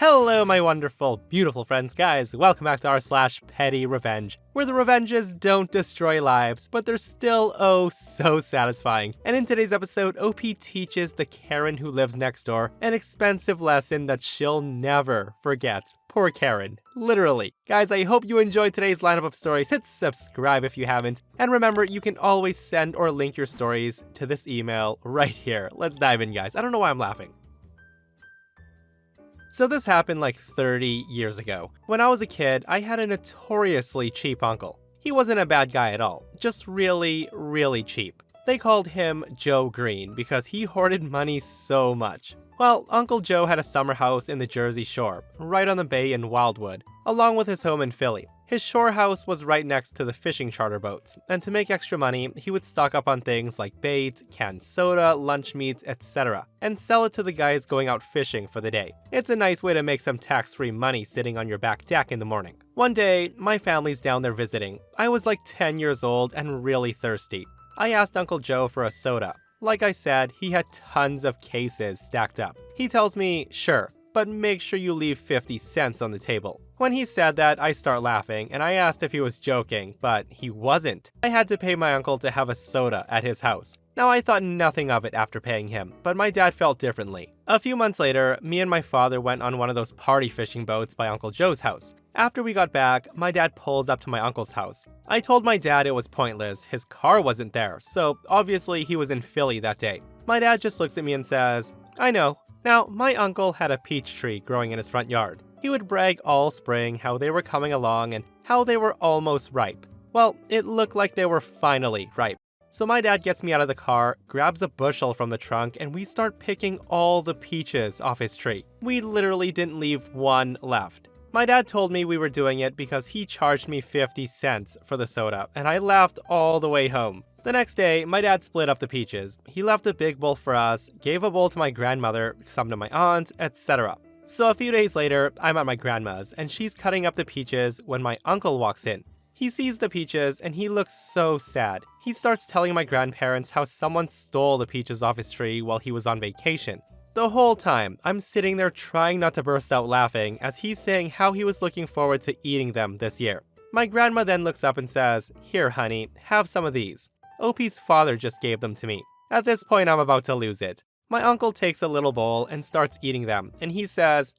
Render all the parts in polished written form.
Hello, my wonderful, beautiful friends, guys. Welcome back to r/PettyRevenge, where the revenges don't destroy lives, but they're still oh so satisfying. And in today's episode, OP teaches the Karen who lives next door an expensive lesson that she'll never forget. Poor Karen. Literally. Guys, I hope you enjoyed today's lineup of stories. Hit subscribe if you haven't. And remember, you can always send or link your stories to this email right here. Let's dive in, guys. I don't know why I'm laughing. So this happened like 30 years ago. When I was a kid, I had a notoriously cheap uncle. He wasn't a bad guy at all, just really, really cheap. They called him Joe Green because he hoarded money so much. Well, Uncle Joe had a summer house in the Jersey Shore, right on the bay in Wildwood, along with his home in Philly. His shore house was right next to the fishing charter boats, and to make extra money, he would stock up on things like bait, canned soda, lunch meats, etc., and sell it to the guys going out fishing for the day. It's a nice way to make some tax-free money sitting on your back deck in the morning. One day, my family's down there visiting. I was like 10 years old and really thirsty. I asked Uncle Joe for a soda. Like I said, he had tons of cases stacked up. He tells me, sure, but make sure you leave 50 cents on the table. When he said that, I start laughing, and I asked if he was joking, but he wasn't. I had to pay my uncle to have a soda at his house. Now, I thought nothing of it after paying him, but my dad felt differently. A few months later, me and my father went on one of those party fishing boats by Uncle Joe's house. After we got back, my dad pulls up to my uncle's house. I told my dad it was pointless, his car wasn't there, so obviously he was in Philly that day. My dad just looks at me and says, I know. Now, my uncle had a peach tree growing in his front yard. He would brag all spring how they were coming along and how they were almost ripe. Well, it looked like they were finally ripe. So my dad gets me out of the car, grabs a bushel from the trunk, and we start picking all the peaches off his tree. We literally didn't leave one left. My dad told me we were doing it because he charged me 50 cents for the soda, and I laughed all the way home. The next day, my dad split up the peaches. He left a big bowl for us, gave a bowl to my grandmother, some to my aunt, etc. So a few days later, I'm at my grandma's, and she's cutting up the peaches when my uncle walks in. He sees the peaches, and he looks so sad. He starts telling my grandparents how someone stole the peaches off his tree while he was on vacation. The whole time, I'm sitting there trying not to burst out laughing as he's saying how he was looking forward to eating them this year. My grandma then looks up and says, "Here, honey, have some of these." OP's father just gave them to me. At this point, I'm about to lose it. My uncle takes a little bowl and starts eating them, and he says,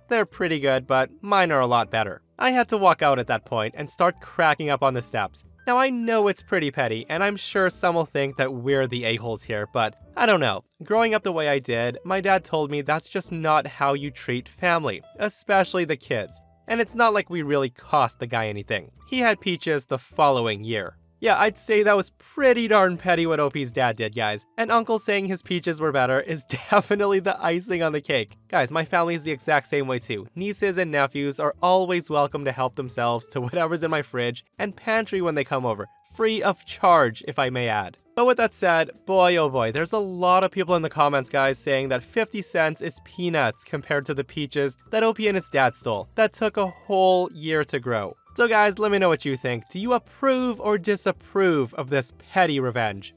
they're pretty good, but mine are a lot better. I had to walk out at that point and start cracking up on the steps. Now, I know it's pretty petty, and I'm sure some will think that we're the a-holes here, but I don't know. Growing up the way I did, my dad told me that's just not how you treat family, especially the kids. And it's not like we really cost the guy anything. He had peaches the following year. Yeah, I'd say that was pretty darn petty what OP's dad did, guys. And Uncle saying his peaches were better is definitely the icing on the cake. Guys, my family is the exact same way too. Nieces and nephews are always welcome to help themselves to whatever's in my fridge and pantry when they come over. Free of charge, if I may add. But with that said, boy oh boy, there's a lot of people in the comments, guys, saying that 50 cents is peanuts compared to the peaches that OP and his dad stole. That took a whole year to grow. So guys, let me know what you think. Do you approve or disapprove of this petty revenge?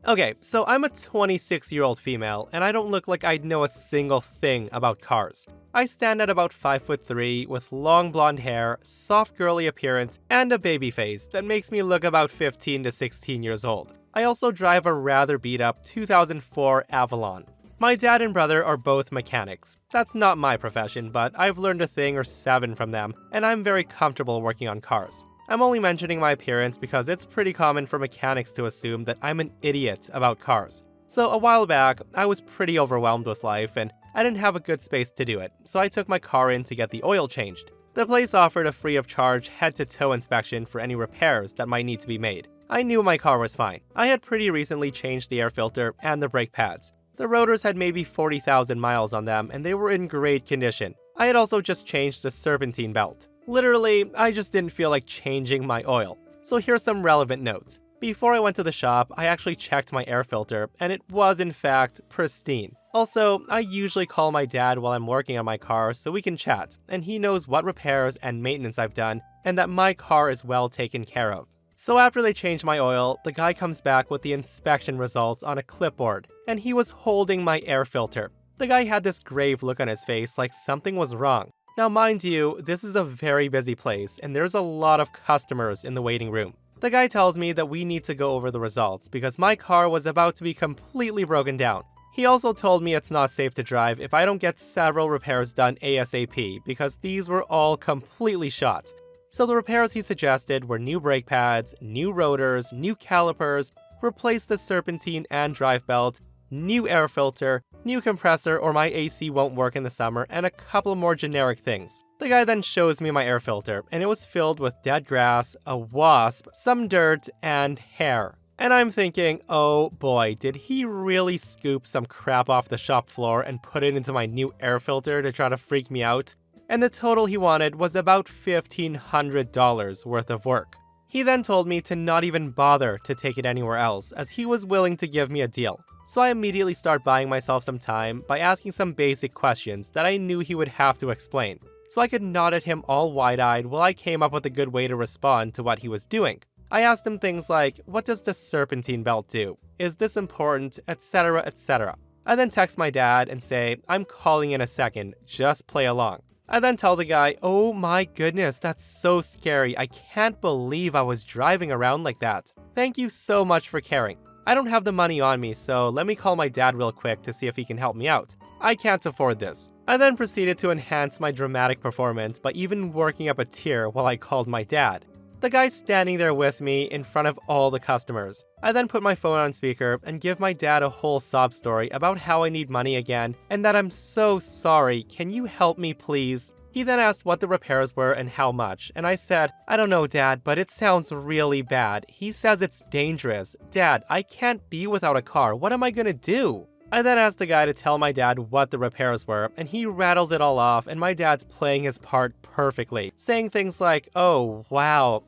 Okay, so I'm a 26-year-old female, and I don't look like I'd know a single thing about cars. I stand at about 5'3" with long blonde hair, soft girly appearance, and a baby face that makes me look about 15 to 16 years old. I also drive a rather beat-up 2004 Avalon. My dad and brother are both mechanics. That's not my profession, but I've learned a thing or 7 from them, and I'm very comfortable working on cars. I'm only mentioning my appearance because it's pretty common for mechanics to assume that I'm an idiot about cars. So a while back, I was pretty overwhelmed with life, and I didn't have a good space to do it, so I took my car in to get the oil changed. The place offered a free of charge head-to-toe inspection for any repairs that might need to be made. I knew my car was fine. I had pretty recently changed the air filter and the brake pads. The rotors had maybe 40,000 miles on them, and they were in great condition. I had also just changed the serpentine belt. Literally, I just didn't feel like changing my oil. So here's some relevant notes. Before I went to the shop, I actually checked my air filter, and it was in fact pristine. Also, I usually call my dad while I'm working on my car so we can chat, and he knows what repairs and maintenance I've done, and that my car is well taken care of. So after they changed my oil, the guy comes back with the inspection results on a clipboard, and he was holding my air filter. The guy had this grave look on his face like something was wrong. Now mind you, this is a very busy place and there's a lot of customers in the waiting room. The guy tells me that we need to go over the results because my car was about to be completely broken down. He also told me it's not safe to drive if I don't get several repairs done ASAP because these were all completely shot. So the repairs he suggested were new brake pads, new rotors, new calipers, replace the serpentine and drive belt, new air filter, new compressor or my AC won't work in the summer, and a couple more generic things. The guy then shows me my air filter, and it was filled with dead grass, a wasp, some dirt, and hair. And I'm thinking, oh boy, did he really scoop some crap off the shop floor and put it into my new air filter to try to freak me out? And the total he wanted was about $1,500 worth of work. He then told me to not even bother to take it anywhere else, as he was willing to give me a deal. So I immediately start buying myself some time by asking some basic questions that I knew he would have to explain, so I could nod at him all wide-eyed while I came up with a good way to respond to what he was doing. I asked him things like, what does the serpentine belt do? Is this important? Etc, etc. I then text my dad and say, I'm calling in a second, just play along. I then tell the guy, oh my goodness, that's so scary. I can't believe I was driving around like that. Thank you so much for caring. I don't have the money on me, so let me call my dad real quick to see if he can help me out. I can't afford this. I then proceeded to enhance my dramatic performance by even working up a tear while I called my dad. The guy's standing there with me in front of all the customers. I then put my phone on speaker and give my dad a whole sob story about how I need money again and that I'm so sorry, can you help me please? He then asked what the repairs were and how much, and I said, I don't know dad, but it sounds really bad. He says it's dangerous. Dad, I can't be without a car, what am I gonna do? I then asked the guy to tell my dad what the repairs were, and he rattles it all off, and my dad's playing his part perfectly, saying things like, oh, wow,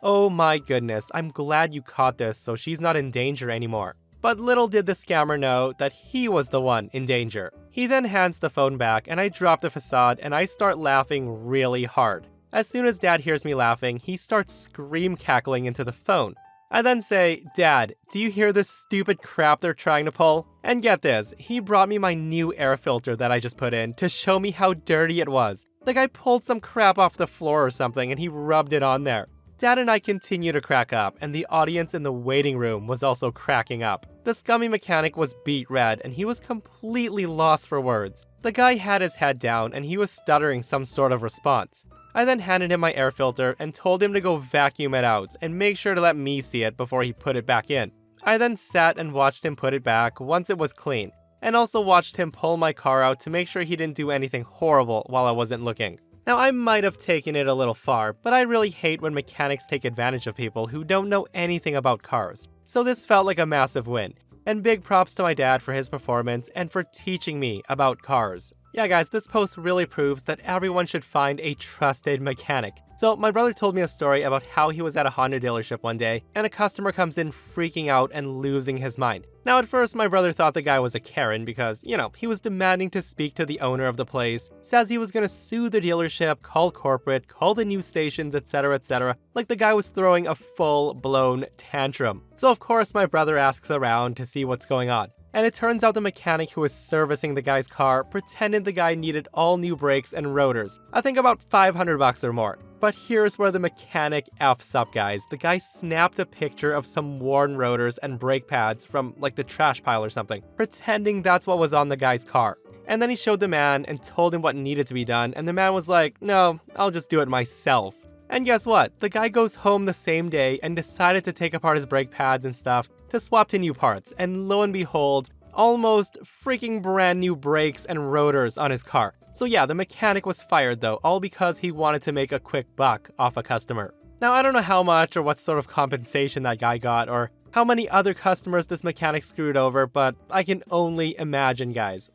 oh my goodness, I'm glad you caught this so she's not in danger anymore. But little did the scammer know that he was the one in danger. He then hands the phone back, and I drop the facade, and I start laughing really hard. As soon as Dad hears me laughing, he starts scream cackling into the phone. I then say, Dad, do you hear this stupid crap they're trying to pull? And get this, he brought me my new air filter that I just put in to show me how dirty it was. The guy pulled some crap off the floor or something and he rubbed it on there. Dad and I continue to crack up, and the audience in the waiting room was also cracking up. The scummy mechanic was beet red, and he was completely lost for words. The guy had his head down, and he was stuttering some sort of response. I then handed him my air filter and told him to go vacuum it out and make sure to let me see it before he put it back in. I then sat and watched him put it back once it was clean, and also watched him pull my car out to make sure he didn't do anything horrible while I wasn't looking. Now, I might have taken it a little far, but I really hate when mechanics take advantage of people who don't know anything about cars. So this felt like a massive win. And big props to my dad for his performance and for teaching me about cars. Yeah guys, this post really proves that everyone should find a trusted mechanic. So my brother told me a story about how he was at a Honda dealership one day and a customer comes in freaking out and losing his mind. Now at first my brother thought the guy was a Karen because, he was demanding to speak to the owner of the place, says he was gonna sue the dealership, call corporate, call the news stations, etc, etc, like the guy was throwing a full-blown tantrum. So of course my brother asks around to see what's going on. And it turns out the mechanic who was servicing the guy's car pretended the guy needed all new brakes and rotors. I think about $500 or more. But here's where the mechanic F's up, guys. The guy snapped a picture of some worn rotors and brake pads from like the trash pile or something, pretending that's what was on the guy's car. And then he showed the man and told him what needed to be done, and the man was like, no, I'll just do it myself. And guess what? The guy goes home the same day and decided to take apart his brake pads and stuff to swap to new parts, and lo and behold, almost freaking brand new brakes and rotors on his car. So yeah, the mechanic was fired though, all because he wanted to make a quick buck off a customer. Now I don't know how much or what sort of compensation that guy got or how many other customers this mechanic screwed over, but I can only imagine, guys.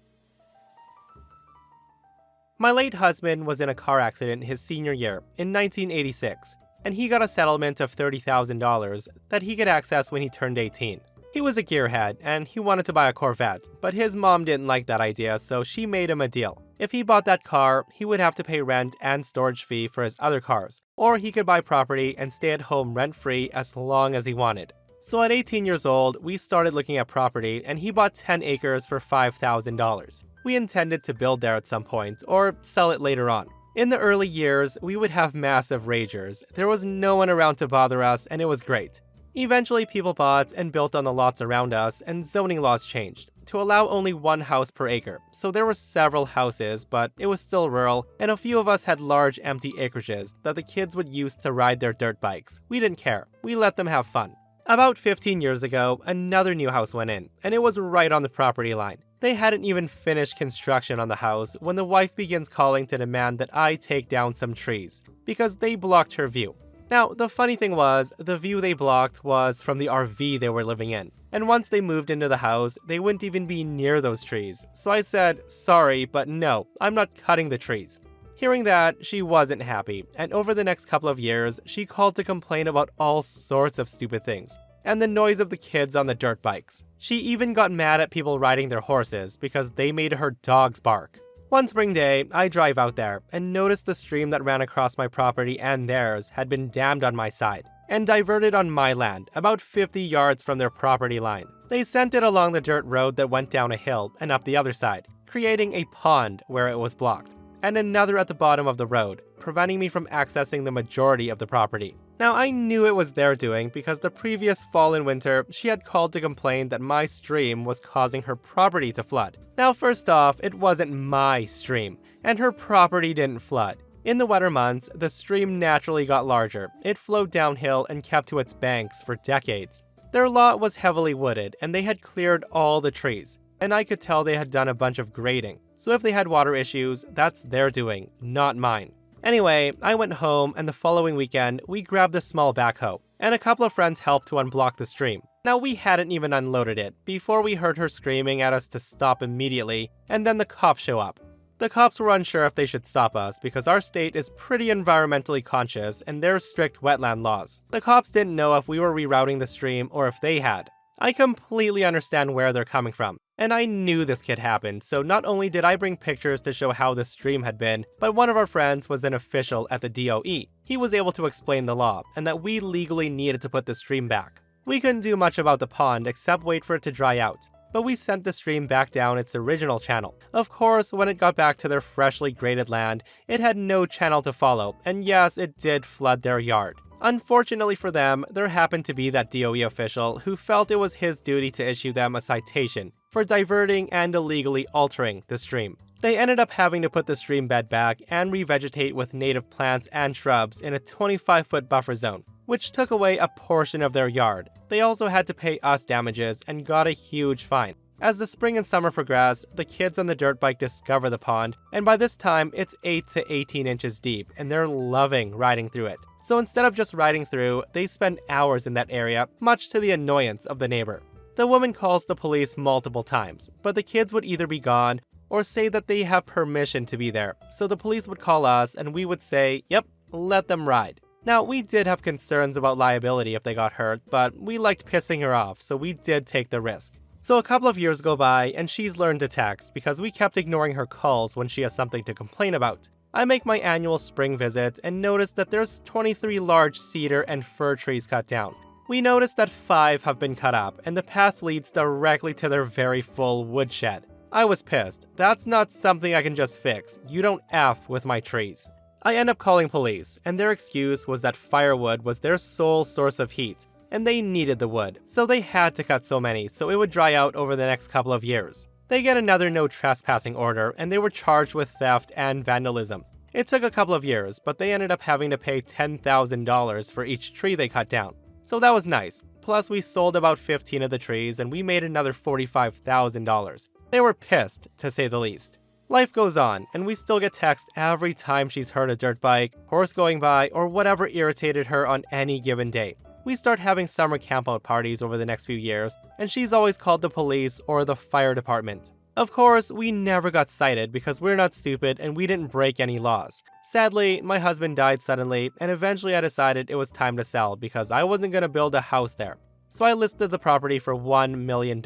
My late husband was in a car accident his senior year in 1986, and he got a settlement of $30,000 that he could access when he turned 18. He was a gearhead, and he wanted to buy a Corvette, but his mom didn't like that idea, so she made him a deal. If he bought that car, he would have to pay rent and storage fee for his other cars, or he could buy property and stay at home rent-free as long as he wanted. So at 18 years old, we started looking at property and he bought 10 acres for $5,000. We intended to build there at some point or sell it later on. In the early years, we would have massive ragers. There was no one around to bother us and it was great. Eventually, people bought and built on the lots around us and zoning laws changed to allow only one house per acre. So there were several houses, but it was still rural, and a few of us had large empty acreages that the kids would use to ride their dirt bikes. We didn't care. We let them have fun. About 15 years ago, another new house went in, and it was right on the property line. They hadn't even finished construction on the house when the wife begins calling to demand that I take down some trees, because they blocked her view. Now, the funny thing was, the view they blocked was from the RV they were living in, and once they moved into the house, they wouldn't even be near those trees. So I said, sorry, but no, I'm not cutting the trees. Hearing that, she wasn't happy, and over the next couple of years, she called to complain about all sorts of stupid things, and the noise of the kids on the dirt bikes. She even got mad at people riding their horses because they made her dogs bark. One spring day, I drive out there and notice the stream that ran across my property and theirs had been dammed on my side and diverted on my land, about 50 yards from their property line. They sent it along the dirt road that went down a hill and up the other side, creating a pond where it was blocked, and another at the bottom of the road, preventing me from accessing the majority of the property. Now, I knew it was their doing because the previous fall and winter, she had called to complain that my stream was causing her property to flood. Now, first off, it wasn't my stream, and her property didn't flood. In the wetter months, the stream naturally got larger. It flowed downhill and kept to its banks for decades. Their lot was heavily wooded, and they had cleared all the trees, and I could tell they had done a bunch of grading. So if they had water issues, that's their doing, not mine. Anyway, I went home, and the following weekend, we grabbed a small backhoe, and a couple of friends helped to unblock the stream. Now, we hadn't even unloaded it before we heard her screaming at us to stop immediately, and then the cops show up. The cops were unsure if they should stop us because our state is pretty environmentally conscious and there's strict wetland laws. The cops didn't know if we were rerouting the stream or if they had. I completely understand where they're coming from, and I knew this could happen, so not only did I bring pictures to show how the stream had been, but one of our friends was an official at the DOE. He was able to explain the law, and that we legally needed to put the stream back. We couldn't do much about the pond except wait for it to dry out, but we sent the stream back down its original channel. Of course, when it got back to their freshly graded land, it had no channel to follow, and yes, it did flood their yard. Unfortunately for them, there happened to be that DOE official who felt it was his duty to issue them a citation for diverting and illegally altering the stream. They ended up having to put the stream bed back and revegetate with native plants and shrubs in a 25-foot buffer zone, which took away a portion of their yard. They also had to pay us damages and got a huge fine. As the spring and summer progress, the kids on the dirt bike discover the pond, and by this time, it's 8 to 18 inches deep, and they're loving riding through it. So instead of just riding through, they spend hours in that area, much to the annoyance of the neighbor. The woman calls the police multiple times, but the kids would either be gone or say that they have permission to be there. So the police would call us, and we would say, yep, let them ride. Now, we did have concerns about liability if they got hurt, but we liked pissing her off, so we did take the risk. So a couple of years go by, and she's learned to text because we kept ignoring her calls when she has something to complain about. I make my annual spring visit and notice that there's 23 large cedar and fir trees cut down. We notice that 5 have been cut up, and the path leads directly to their very full woodshed. I was pissed. That's not something I can just fix. You don't F with my trees. I end up calling police, and their excuse was that firewood was their sole source of heat, and they needed the wood, so they had to cut so many so it would dry out over the next couple of years. They get another no trespassing order, and they were charged with theft and vandalism. It took a couple of years, but they ended up having to pay $10,000 for each tree they cut down. So that was nice. Plus, we sold about 15 of the trees, and we made another $45,000. They were pissed, to say the least. Life goes on, and we still get text every time she's heard a dirt bike, horse going by, or whatever irritated her on any given day. We start having summer campout parties over the next few years, and she's always called the police or the fire department. Of course, we never got cited because we're not stupid and we didn't break any laws. Sadly, my husband died suddenly, and eventually I decided it was time to sell because I wasn't going to build a house there. So I listed the property for $1 million,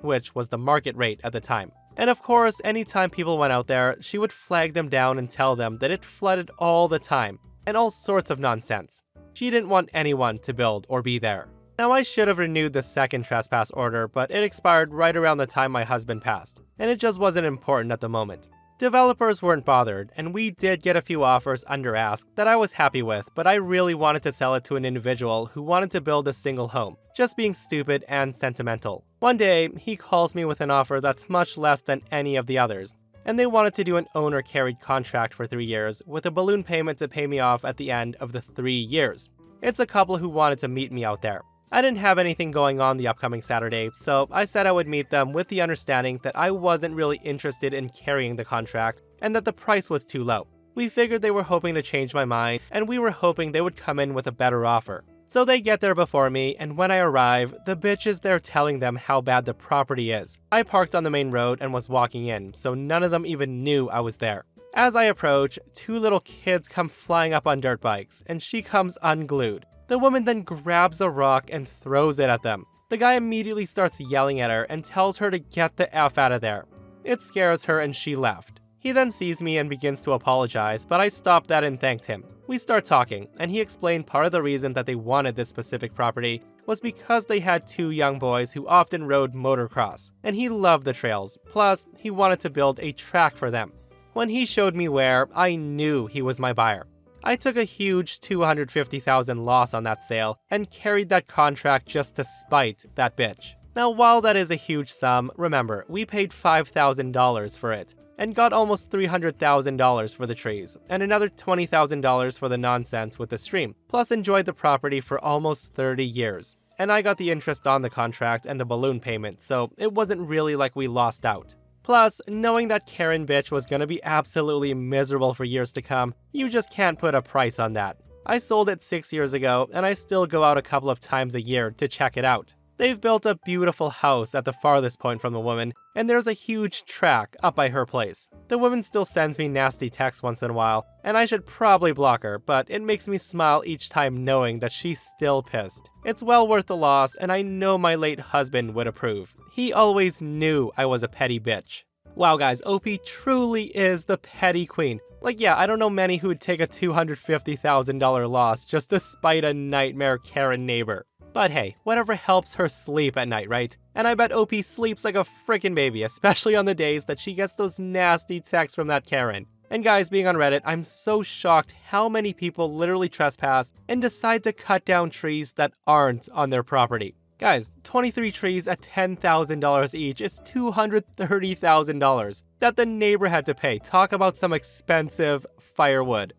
which was the market rate at the time. And of course, anytime people went out there, she would flag them down and tell them that it flooded all the time, and all sorts of nonsense. She didn't want anyone to build or be there. Now, I should have renewed the second trespass order, but it expired right around the time my husband passed, and it just wasn't important at the moment. Developers weren't bothered, and we did get a few offers under ask that I was happy with, but I really wanted to sell it to an individual who wanted to build a single home, just being stupid and sentimental. One day, he calls me with an offer that's much less than any of the others, and they wanted to do an owner-carried contract for 3 years, with a balloon payment to pay me off at the end of the 3 years. It's a couple who wanted to meet me out there. I didn't have anything going on the upcoming Saturday, so I said I would meet them with the understanding that I wasn't really interested in carrying the contract and that the price was too low. We figured they were hoping to change my mind, and we were hoping they would come in with a better offer. So they get there before me, and when I arrive, the bitch is there telling them how bad the property is. I parked on the main road and was walking in, so none of them even knew I was there. As I approach, 2 little kids come flying up on dirt bikes, and she comes unglued. The woman then grabs a rock and throws it at them. The guy immediately starts yelling at her and tells her to get the F out of there. It scares her and she left. He then sees me and begins to apologize, but I stopped that and thanked him. We start talking, and he explained part of the reason that they wanted this specific property was because they had 2 young boys who often rode motocross, and he loved the trails, plus he wanted to build a track for them. When he showed me where, I knew he was my buyer. I took a huge $250,000 loss on that sale and carried that contract just to spite that bitch. Now, while that is a huge sum, remember, we paid $5,000 for it and got almost $300,000 for the trees and another $20,000 for the nonsense with the stream, plus enjoyed the property for almost 30 years. And I got the interest on the contract and the balloon payment, so it wasn't really like we lost out. Plus, knowing that Karen bitch was gonna be absolutely miserable for years to come, you just can't put a price on that. I sold it 6 years ago, and I still go out a couple of times a year to check it out. They've built a beautiful house at the farthest point from the woman, and there's a huge track up by her place. The woman still sends me nasty texts once in a while, and I should probably block her, but it makes me smile each time knowing that she's still pissed. It's well worth the loss, and I know my late husband would approve. He always knew I was a petty bitch. Wow guys, OP truly is the petty queen. Like yeah, I don't know many who would take a $250,000 loss just to spite a nightmare Karen neighbor. But hey, whatever helps her sleep at night, right? And I bet OP sleeps like a frickin' baby, especially on the days that she gets those nasty texts from that Karen. And guys, being on Reddit, I'm so shocked how many people literally trespass and decide to cut down trees that aren't on their property. Guys, 23 trees at $10,000 each is $230,000 that the neighbor had to pay. Talk about some expensive firewood.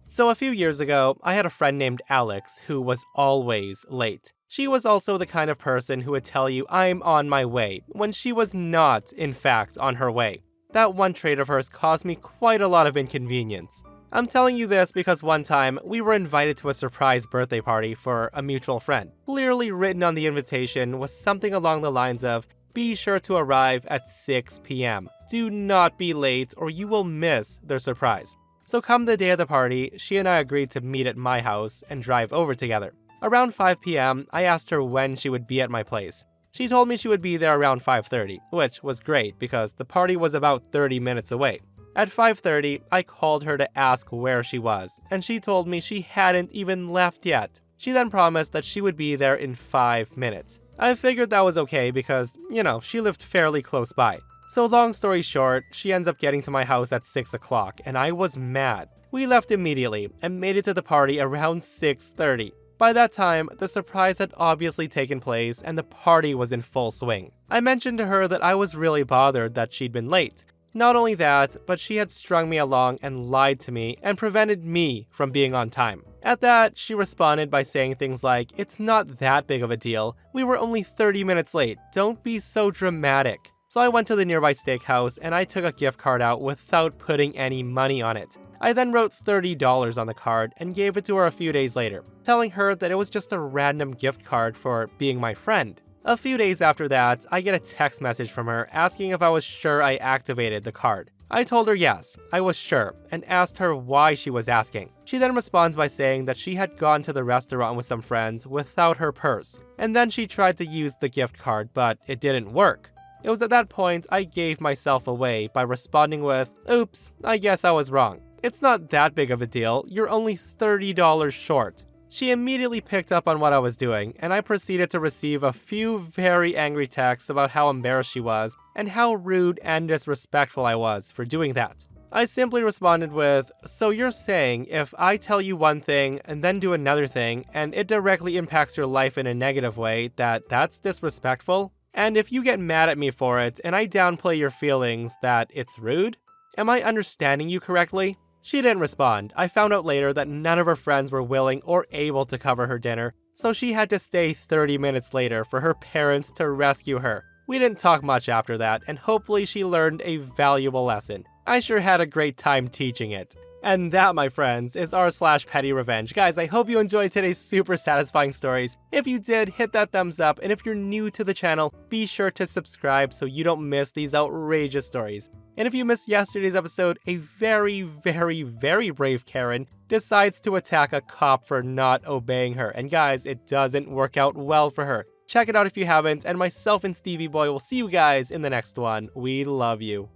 So a few years ago, I had a friend named Alex who was always late. She was also the kind of person who would tell you, "I'm on my way," when she was not, in fact, on her way. That one trait of hers caused me quite a lot of inconvenience. I'm telling you this because one time, we were invited to a surprise birthday party for a mutual friend. Clearly written on the invitation was something along the lines of, "Be sure to arrive at 6 p.m. Do not be late or you will miss their surprise." So come the day of the party, she and I agreed to meet at my house and drive over together. Around 5 p.m., I asked her when she would be at my place. She told me she would be there around 5:30, which was great because the party was about 30 minutes away. At 5:30, I called her to ask where she was, and she told me she hadn't even left yet. She then promised that she would be there in 5 minutes. I figured that was okay because, she lived fairly close by. So long story short, she ends up getting to my house at 6 o'clock, and I was mad. We left immediately and made it to the party around 6:30. By that time, the surprise had obviously taken place and the party was in full swing. I mentioned to her that I was really bothered that she'd been late. Not only that, but she had strung me along and lied to me and prevented me from being on time. At that, she responded by saying things like, "It's not that big of a deal. We were only 30 minutes late. Don't be so dramatic." So I went to the nearby steakhouse and I took a gift card out without putting any money on it. I then wrote $30 on the card and gave it to her a few days later, telling her that it was just a random gift card for being my friend. A few days after that, I get a text message from her asking if I was sure I activated the card. I told her yes, I was sure, and asked her why she was asking. She then responds by saying that she had gone to the restaurant with some friends without her purse, and then she tried to use the gift card, but it didn't work. It was at that point I gave myself away by responding with, "Oops, I guess I was wrong. It's not that big of a deal, you're only $30 short." She immediately picked up on what I was doing, and I proceeded to receive a few very angry texts about how embarrassed she was and how rude and disrespectful I was for doing that. I simply responded with, "So you're saying if I tell you one thing and then do another thing and it directly impacts your life in a negative way, that's disrespectful? And if you get mad at me for it and I downplay your feelings, that it's rude? Am I understanding you correctly?" She didn't respond. I found out later that none of her friends were willing or able to cover her dinner, so she had to stay 30 minutes later for her parents to rescue her. We didn't talk much after that, and hopefully she learned a valuable lesson. I sure had a great time teaching it. And that, my friends, is r/PettyRevenge. Guys, I hope you enjoyed today's super satisfying stories. If you did, hit that thumbs up, and if you're new to the channel, be sure to subscribe so you don't miss these outrageous stories. And if you missed yesterday's episode, a very, very, very brave Karen decides to attack a cop for not obeying her. And guys, it doesn't work out well for her. Check it out if you haven't, and myself and Stevie Boy will see you guys in the next one. We love you.